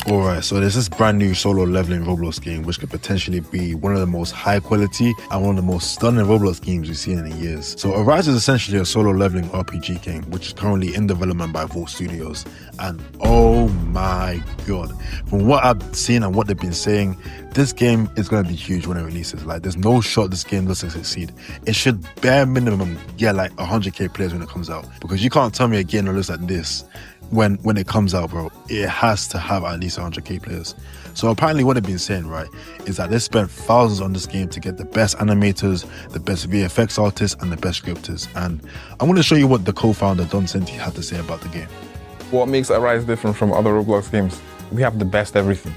Alright, so there's this brand new solo leveling Roblox game which could potentially be one of the most high quality and one of the most stunning Roblox games we've seen in years. So Arise is essentially a solo leveling RPG game which is currently in development by Vault Studios, and oh my god, from what I've seen and what they've been saying, this game is going to be huge when it releases. Like, there's no shot this game doesn't succeed. It should bare minimum get like 100k players when it comes out, because you can't tell me a game that looks like this when it comes out, bro. It has to have at least 100k players. So apparently what they've been saying, right, is that they spent thousands on this game to get the best animators, the best VFX artists, and the best scripters. And I'm going to show you what the co-founder Don Senti had to say about the game. What makes Arise different from other Roblox games? We have the best everything.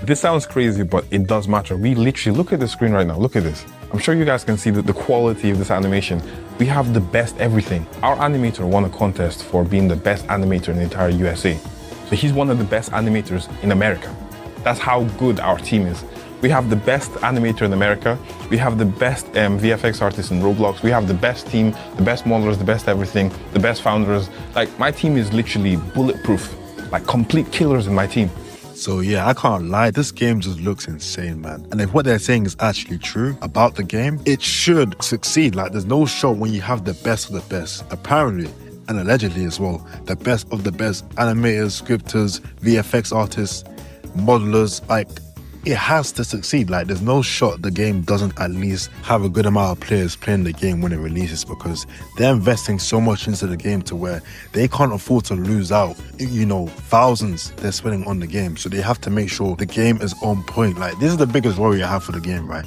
This sounds crazy, but it does matter. We literally, look at the screen right now, look at this. I'm sure you guys can see the quality of this animation. We have the best everything. Our animator won a contest for being the best animator in the entire USA. So he's one of the best animators in America. That's how good our team is. We have the best animator in America. We have the best VFX artists in Roblox. We have the best team, the best modelers, the best everything, the best founders. Like, my team is literally bulletproof, like complete killers in my team. So yeah, I can't lie, this game just looks insane, man. And if what they're saying is actually true about the game, it should succeed. Like, there's no shot when you have the best of the best. Apparently, and allegedly as well, the best of the best animators, scripters, VFX artists, modelers. Like, it has to succeed. Like, there's no shot the game doesn't at least have a good amount of players playing the game when it releases, because they're investing so much into the game to where they can't afford to lose out, you know, thousands they're spending on the game. So they have to make sure the game is on point. Like, this is the biggest worry I have for the game, right?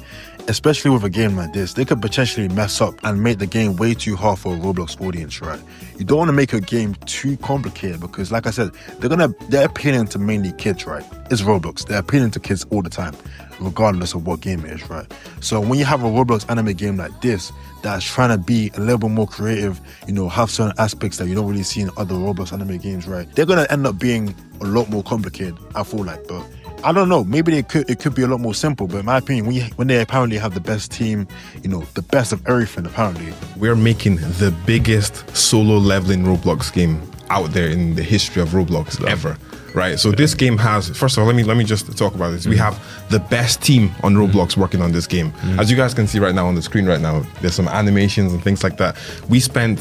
Especially with a game like this, they could potentially mess up and make the game way too hard for a Roblox audience, right? You don't want to make a game too complicated, because like I said, they're appealing to mainly kids, right? It's Roblox. They're appealing to kids all the time, regardless of what game it is, right? So when you have a Roblox anime game like this, that's trying to be a little bit more creative, you know, have certain aspects that you don't really see in other Roblox anime games, right? They're going to end up being a lot more complicated, I feel like, but I don't know, maybe it could be a lot more simple. But in my opinion, when they apparently have the best team, you know, the best of everything, apparently. We're making the biggest solo leveling Roblox game out there in the history of Roblox ever, right? So this game has, first of all, let me just talk about this. We have the best team on Roblox working on this game. As you guys can see right now on the screen right now, there's some animations and things like that. We spent,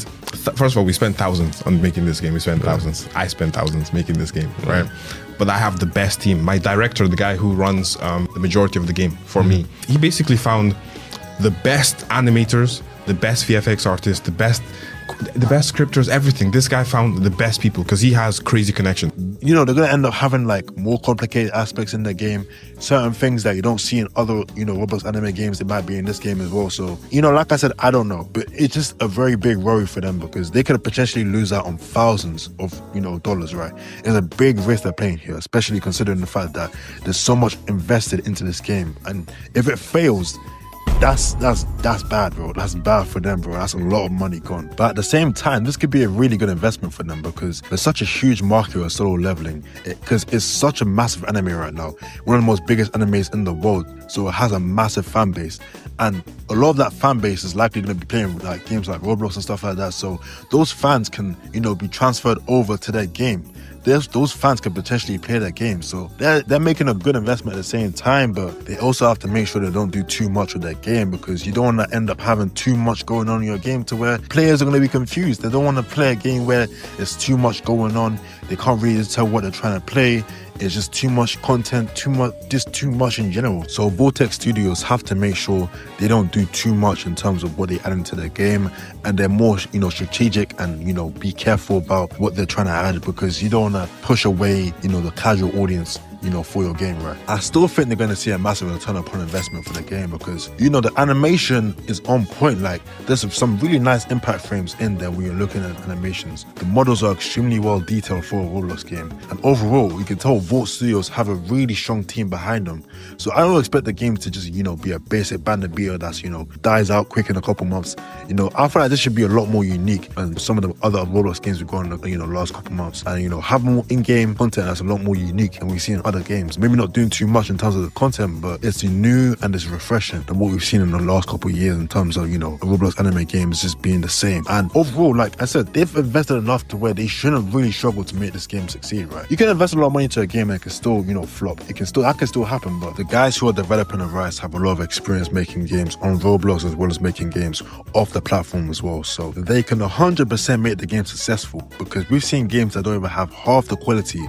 first of all, we spent thousands on making this game. We spent thousands. I spent thousands making this game, right? But I have the best team. My director, the guy who runs the majority of the game for me, he basically found the best animators, the best VFX artists, the best scripters, everything. This guy found the best people because he has crazy connection. You know, they're going to end up having like more complicated aspects in the game. Certain things that you don't see in other, you know, Roblox anime games, they might be in this game as well. So, you know, like I said, I don't know. But it's just a very big worry for them, because they could potentially lose out on thousands of, you know, dollars, right? It's a big risk they're playing here, especially considering the fact that there's so much invested into this game. And if it fails, that's bad, bro. That's bad for them, bro. That's a lot of money gone. But at the same time, this could be a really good investment for them, because there's such a huge market of solo leveling, because it's such a massive anime right now, one of the most biggest animes in the world. So it has a massive fan base, and a lot of that fan base is likely going to be playing like games like Roblox and stuff like that. So those fans can, you know, be transferred over to their game. Those fans could potentially play that game. So they're making a good investment at the same time, but they also have to make sure they don't do too much with that game, because you don't want to end up having too much going on in your game to where players are going to be confused. They don't want to play a game where there's too much going on. They can't really tell what they're trying to play. It's just too much content, too much in general. So Vortex Studios have to make sure they don't do too much in terms of what they add into their game, and they're more, you know, strategic and, you know, be careful about what they're trying to add, because you don't want to push away, you know, the casual audience, you know, for your game, right? I still think they're going to see a massive return upon investment for the game, because, you know, the animation is on point. Like, there's some really nice impact frames in there when you're looking at animations. The models are extremely well detailed for a Roblox game, and overall, you can tell Vault Studios have a really strong team behind them. So I don't expect the game to just, you know, be a basic bandit beater that's, you know, dies out quick in a couple months. You know, I feel like this should be a lot more unique than some of the other Roblox games we've got in the, you know, last couple months, and, you know, have more in-game content that's a lot more unique than we've seen in other games. Maybe not doing too much in terms of the content, but it's new and it's refreshing than what we've seen in the last couple of years in terms of, Roblox anime games just being the same. And overall, like I said, they've invested enough to where they shouldn't really struggle to make this game succeed, right? You can invest a lot of money into a game and it can still, flop. That can still happen, but the guys who are developing the rights have a lot of experience making games on Roblox as well as making games off the platform as well. So they can 100% make the game successful, because we've seen games that don't even have half the quality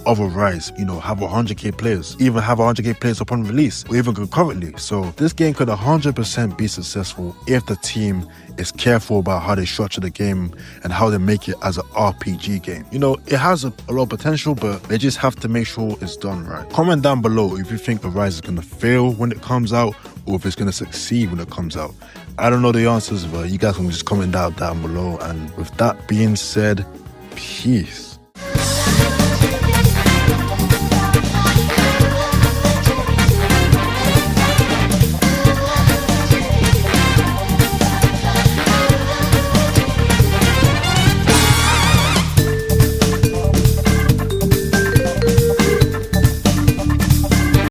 of a Rise, have 100k players, even have 100k players upon release, or even concurrently. So this game could 100% be successful if the team is careful about how they structure the game and how they make it as an RPG game. It has a lot of potential, but they just have to make sure it's done right. Comment down below if you think the Rise is going to fail when it comes out, or if it's going to succeed when it comes out. I don't know the answers, but you guys can just comment down below. And with that being said, peace.